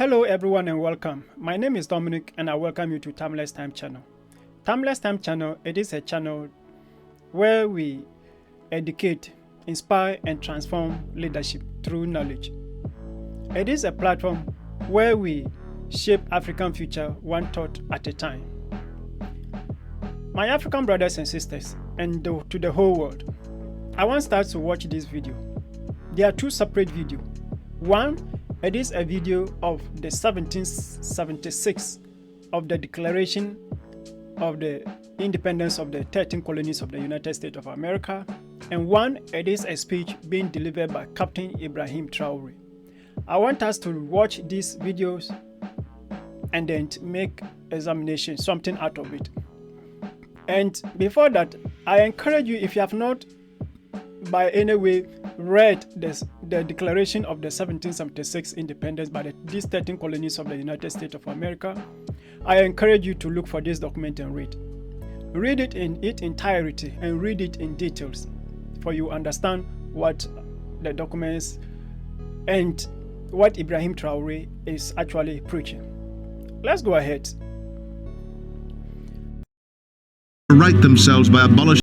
Hello everyone and welcome. My name is Dominic and I welcome you to Timeless Time channel. Timeless Time channel, it is a channel where we educate, inspire and transform leadership through knowledge. It is a platform where we shape African future one thought at a time. My African brothers and sisters and to the whole world, I want us to watch this video. There are two separate videos. One, it is a video of the 1776 of the Declaration of the Independence of the 13 colonies of the United States of America. And one, it is a speech being delivered by Captain Ibrahim Traoré. I want us to watch these videos and then make examination, something out of it. And before that, I encourage you, if you have not by any way read the Declaration of the 1776 Independence by these 13 colonies of the United States of America, I encourage you to look for this document and read. Read it in its entirety and read it in details, for you understand what the documents and what Ibrahim Traoré is actually preaching. Let's go ahead. Right themselves by abolishing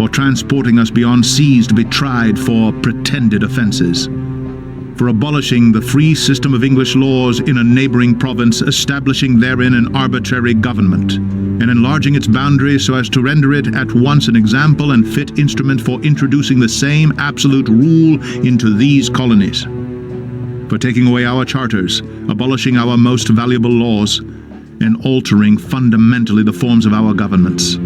for transporting us beyond seas to be tried for pretended offences, for abolishing the free system of English laws in a neighbouring province, establishing therein an arbitrary government, and enlarging its boundaries so as to render it at once an example and fit instrument for introducing the same absolute rule into these colonies, for taking away our charters, abolishing our most valuable laws, and altering fundamentally the forms of our governments,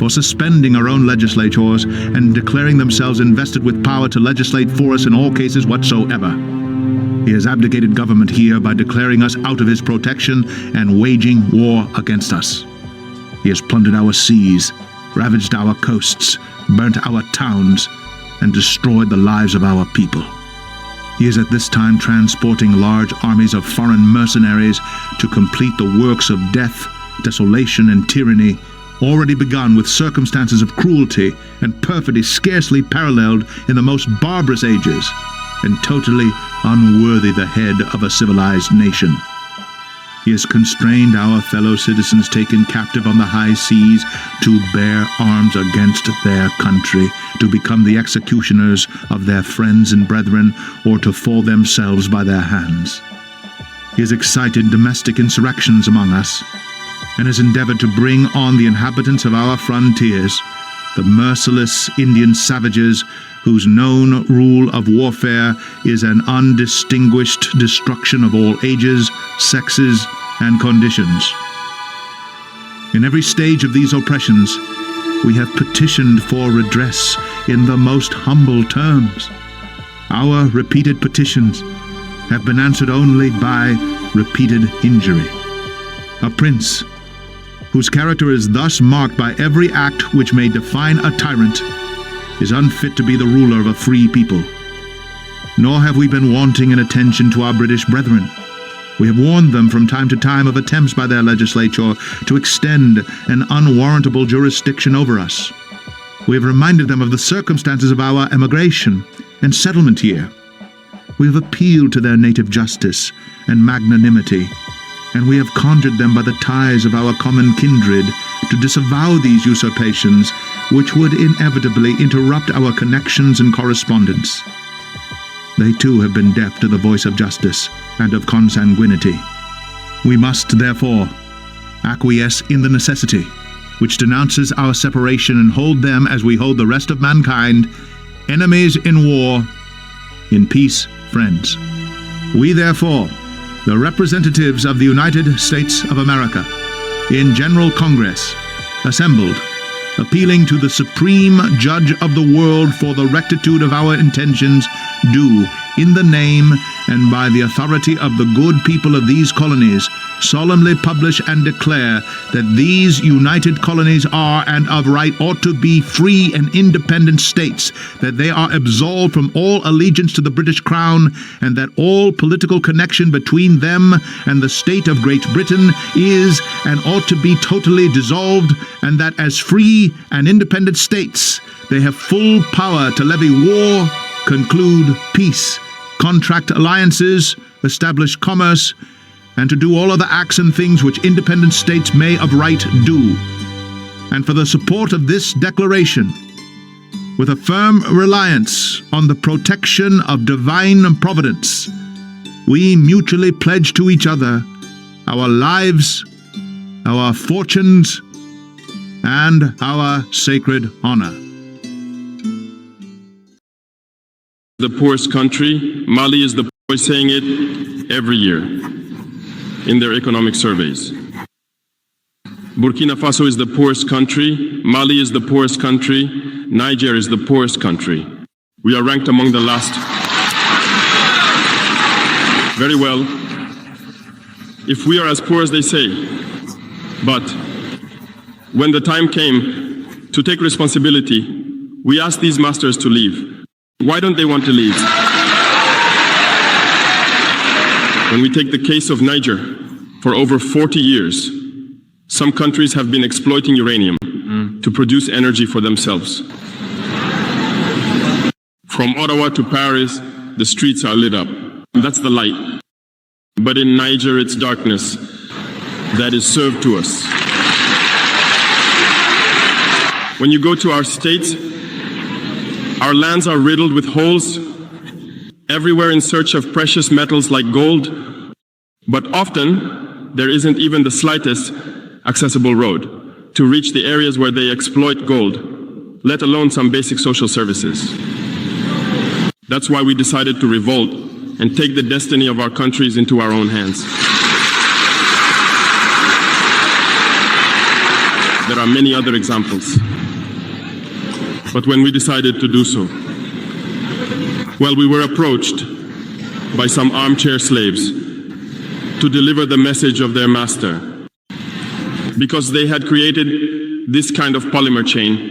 for suspending our own legislators and declaring themselves invested with power to legislate for us in all cases whatsoever. He has abdicated government here by declaring us out of his protection and waging war against us. He has plundered our seas, ravaged our coasts, burnt our towns, and destroyed the lives of our people. He is at this time transporting large armies of foreign mercenaries to complete the works of death, desolation, and tyranny already begun with circumstances of cruelty and perfidy scarcely paralleled in the most barbarous ages, and totally unworthy the head of a civilized nation. He has constrained our fellow citizens taken captive on the high seas to bear arms against their country, to become the executioners of their friends and brethren, or to fall themselves by their hands. He has excited domestic insurrections among us, and has endeavored to bring on the inhabitants of our frontiers, the merciless Indian savages whose known rule of warfare is an undistinguished destruction of all ages, sexes, and conditions. In every stage of these oppressions, we have petitioned for redress in the most humble terms. Our repeated petitions have been answered only by repeated injury. A prince, whose character is thus marked by every act which may define a tyrant, is unfit to be the ruler of a free people. Nor have we been wanting in attention to our British brethren. We have warned them from time to time of attempts by their legislature to extend an unwarrantable jurisdiction over us. We have reminded them of the circumstances of our emigration and settlement here. We have appealed to their native justice and magnanimity, and we have conjured them by the ties of our common kindred to disavow these usurpations, which would inevitably interrupt our connections and correspondence. They too have been deaf to the voice of justice and of consanguinity. We must, therefore, acquiesce in the necessity which denounces our separation and hold them, as we hold the rest of mankind, enemies in war, in peace, friends. We, therefore, the representatives of the United States of America, in General Congress, assembled, appealing to the Supreme Judge of the world for the rectitude of our intentions, do, in the name and by the authority of the good people of these colonies, solemnly publish and declare that these united colonies are and of right ought to be free and independent states, that they are absolved from all allegiance to the British Crown, and that all political connection between them and the state of Great Britain is and ought to be totally dissolved, and that as free and independent states they have full power to levy war, conclude peace, contract alliances, establish commerce, and to do all other acts and things which independent states may of right do. And for the support of this declaration, with a firm reliance on the protection of divine providence, we mutually pledge to each other our lives, our fortunes, and our sacred honor. The poorest country, Mali is the poorest, saying it every year in their economic surveys. Burkina Faso is the poorest country, Mali is the poorest country, Niger is the poorest country. We are ranked among the last. Very well, if we are as poor as they say, but when the time came to take responsibility, we asked these masters to leave. Why don't they want to leave? When we take the case of Niger, for over 40 years, some countries have been exploiting uranium to produce energy for themselves. From Ottawa to Paris, the streets are lit up. That's the light. But in Niger, it's darkness that is served to us. When you go to our states, our lands are riddled with holes, everywhere in search of precious metals like gold, but often there isn't even the slightest accessible road to reach the areas where they exploit gold, let alone some basic social services. That's why we decided to revolt and take the destiny of our countries into our own hands. There are many other examples. But when we decided to do so, well, we were approached by some armchair slaves to deliver the message of their master, because they had created this kind of polymer chain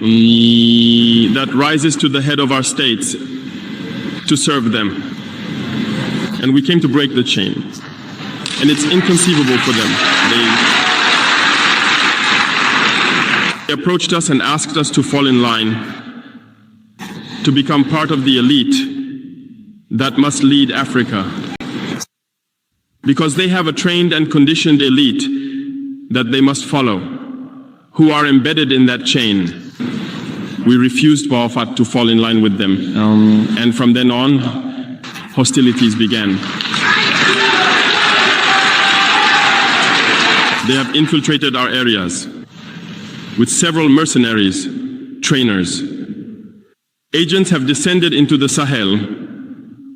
that rises to the head of our states to serve them. And we came to break the chain. And it's inconceivable for them. They approached us and asked us to fall in line, to become part of the elite that must lead Africa, because they have a trained and conditioned elite that they must follow, who are embedded in that chain. We refused Bawafat to fall in line with them, and from then on, hostilities began. They have infiltrated our areas with several mercenaries, trainers. Agents have descended into the Sahel,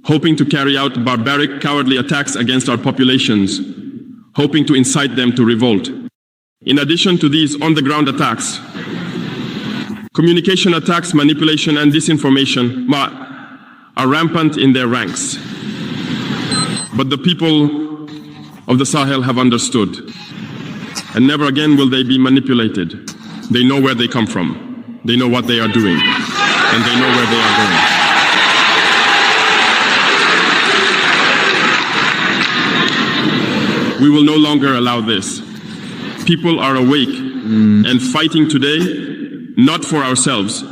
hoping to carry out barbaric, cowardly attacks against our populations, hoping to incite them to revolt. In addition to these on-the-ground attacks, communication attacks, manipulation, and disinformation are rampant in their ranks. But the people of the Sahel have understood, and never again will they be manipulated. They know where they come from, they know what they are doing, and they know where they are going. We will no longer allow this. People are awake and fighting today, not for ourselves,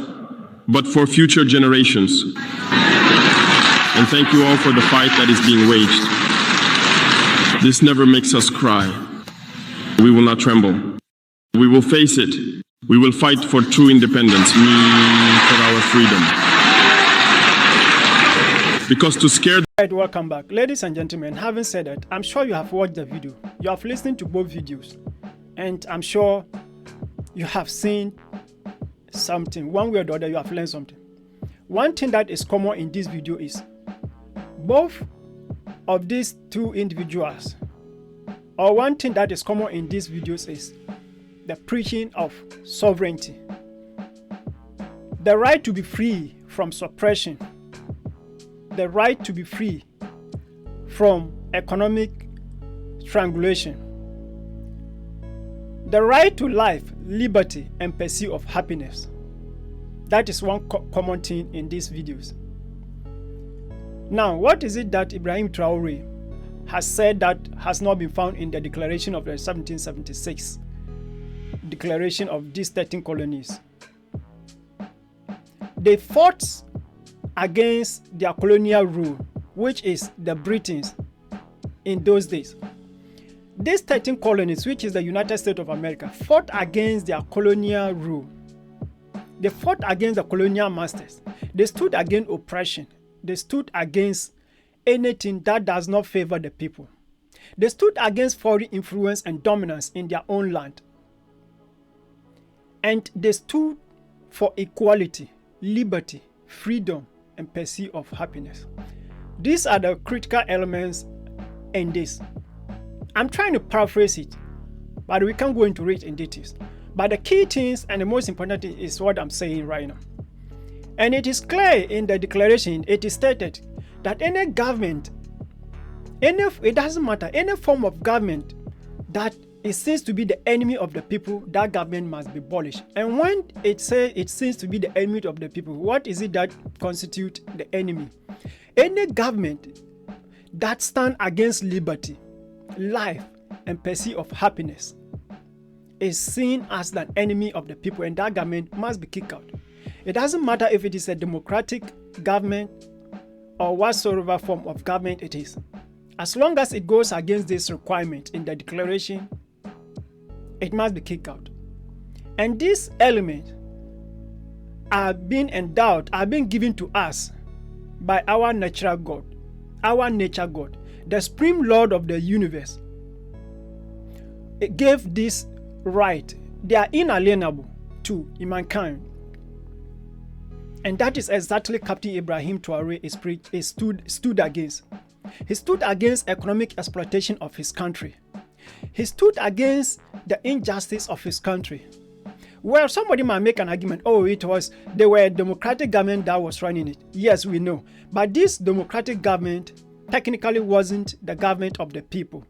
but for future generations. And thank you all for the fight that is being waged. This never makes us cry. We will not tremble. We will face it. We will fight for true independence, for our freedom. Because to scare... Right, welcome back. Ladies and gentlemen, having said that, I'm sure you have watched the video. You have listened to both videos. And I'm sure you have seen something. One way or the other, you have learned something. One thing that is common in this video is both of these two individuals, or one thing that is common in these videos is the preaching of sovereignty, the right to be free from suppression, the right to be free from economic strangulation, the right to life, liberty, and pursuit of happiness. That is one common thing in these videos. Now, what is it that Ibrahim Traoré has said that has not been found in the declaration of the 1776 declaration of these 13 colonies? They fought against their colonial rule, which is the Britons in those days. These 13 colonies, which is the United States of America, fought against their colonial rule. They fought against the colonial masters. They stood against oppression. They stood against anything that does not favor the people. They stood against foreign influence and dominance in their own land. And they stood for equality, liberty, freedom, and pursuit of happiness. These are the critical elements in this. I'm trying to paraphrase it, but we can't go into it in details. But the key things and the most important thing is what I'm saying right now. And it is clear in the declaration, it is stated that any government, it doesn't matter, any form of government that it seems to be the enemy of the people, that government must be abolished. And when it says it seems to be the enemy of the people, what is it that constitutes the enemy? Any government that stands against liberty, life, and pursuit of happiness is seen as the enemy of the people, and that government must be kicked out. It doesn't matter if it is a democratic government or whatsoever form of government it is. As long as it goes against this requirement in the declaration, it must be kicked out. And these elements are being endowed, are being given to us by our natural God, our nature God, the supreme Lord of the universe. It gave this right. They are inalienable to mankind. And that is exactly Captain Ibrahim Traoré stood against. He stood against economic exploitation of his country. He stood against the injustice of his country. Well, somebody might make an argument, oh, they were a democratic government that was running it. Yes, we know. But this democratic government technically wasn't the government of the people.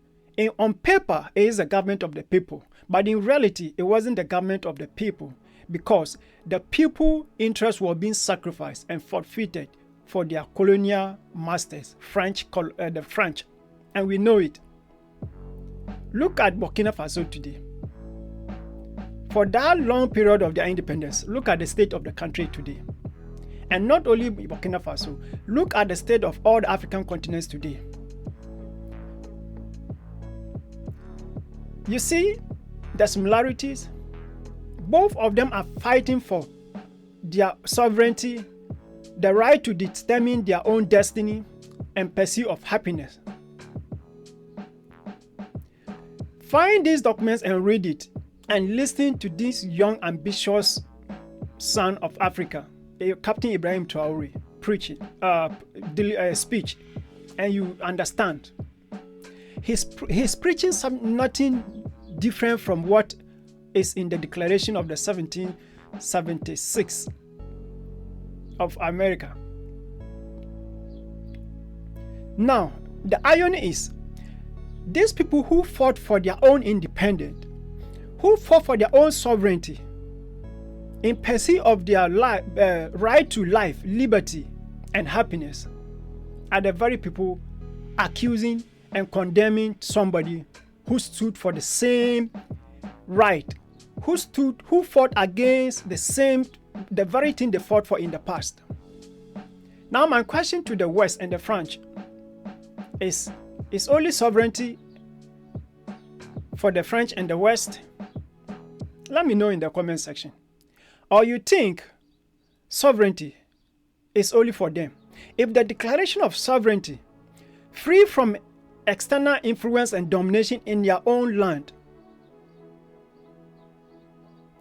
On paper, it is the government of the people. But in reality, it wasn't the government of the people, because the people interests were being sacrificed and forfeited for their colonial masters, the French. And we know it. Look at Burkina Faso today. For that long period of their independence, look at the state of the country today. And not only Burkina Faso, look at the state of all the African continents today. You see the similarities? Both of them are fighting for their sovereignty, the right to determine their own destiny, and pursuit of happiness. Find these documents and read it, and listen to this young, ambitious son of Africa, Captain Ibrahim Traoré, speech, and you understand. He's preaching nothing different from what is in the Declaration of the 1776 of America. Now, the irony is, these people who fought for their own independence, who fought for their own sovereignty, in pursuit of their right to life, liberty, and happiness, are the very people accusing and condemning somebody who stood for the same right, who fought against the very thing they fought for in the past. Now, my question to the West and the French is only sovereignty for the French and the West? Let me know in the comment section. Or you think sovereignty is only for them? If the declaration of sovereignty, free from external influence and domination in their own land,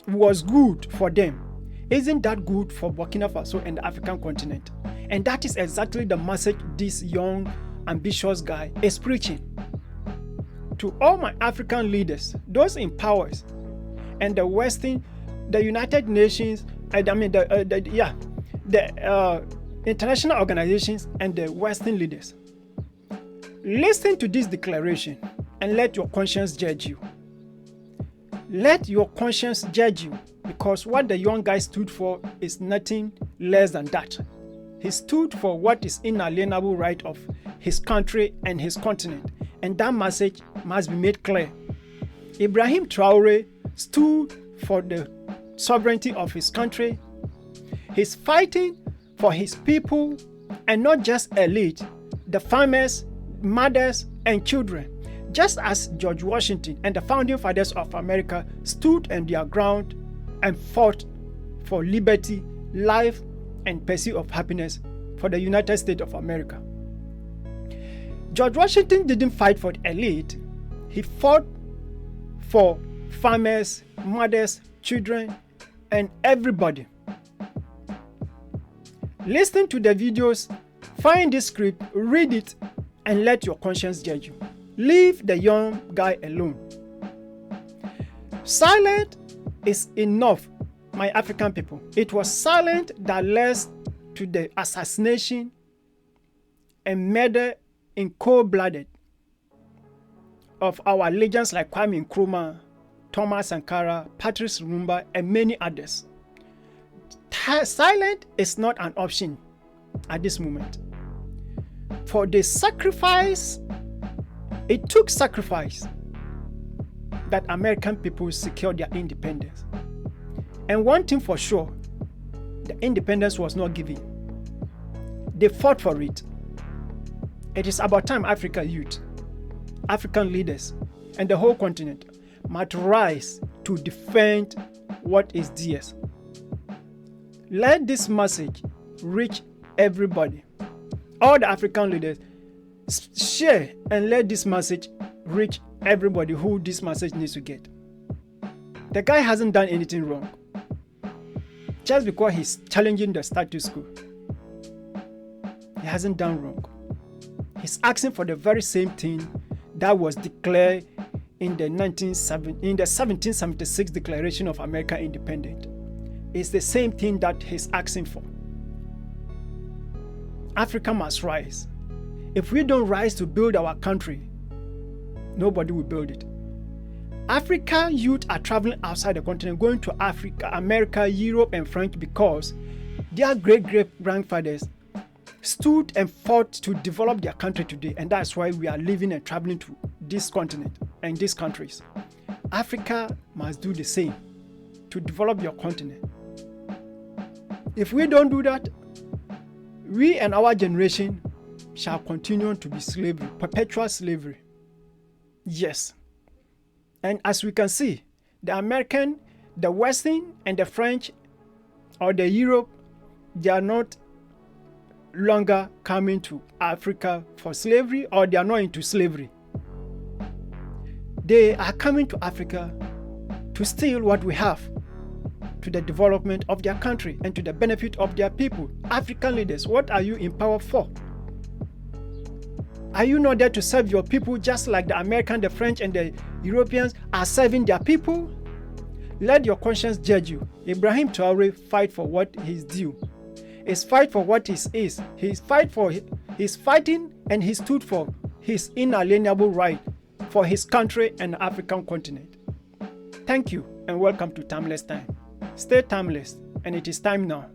was good for them, isn't that good for Burkina Faso and the African continent? And that is exactly the message this young, ambitious guy is preaching. To all my African leaders, those in powers, and the United Nations, the international organizations and the Western leaders, listen to this declaration and let your conscience judge you. Let your conscience judge you, because what the young guy stood for is nothing less than that. He stood for what is inalienable right of his country and his continent, and that message must be made clear. Ibrahim Traoré stood for the sovereignty of his country. He's fighting for his people, and not just elite, the farmers, mothers, and children, just as George Washington and the founding fathers of America stood on their ground and fought for liberty, life, and pursuit of happiness for the United States of America. George Washington didn't fight for the elite. He fought for farmers, mothers, children, and everybody. Listen to the videos, find this script, read it, and let your conscience judge you. Leave the young guy alone. Silent is enough, my African people. It was silent that led to the assassination and murder in cold-blooded of our legends like Kwame Nkrumah, Thomas Sankara, Patrice Lumumba, and many others. Silent is not an option at this moment. For the sacrifice, it took sacrifice that American people secured their independence. And one thing for sure, the independence was not given. They fought for it. It is about time African youth, African leaders, and the whole continent must rise to defend what is theirs. Let this message reach everybody. All the African leaders, share and let this message reach everybody who this message needs to get. The guy hasn't done anything wrong. Just because he's challenging the status quo, he hasn't done wrong. He's asking for the very same thing that was declared in the 1776 Declaration of American Independence. It's the same thing that he's asking for. Africa must rise. If we don't rise to build our country, nobody will build it. African youth are traveling outside the continent, going to Africa, America, Europe, and France because their great-great-grandfathers stood and fought to develop their country today, and that's why we are living and traveling to this continent and these countries. Africa must do the same to develop your continent. If we don't do that, we and our generation shall continue to be slavery, perpetual slavery. Yes. And as we can see, the American, the Western, and the French, or the Europe, they are not longer coming to Africa for slavery, or they are not into slavery. They are coming to Africa to steal what we have, to the development of their country and to the benefit of their people. African leaders, what are you in power for? Are you not there to serve your people just like the American, the French, and the Europeans are serving their people? Let your conscience judge you. Ibrahim Traoré fight for what is due. He's fight for what is. He's fighting and he stood for his inalienable right for his country and the African continent. Thank you and welcome to Timeless Time. Stay timeless, and it is time now.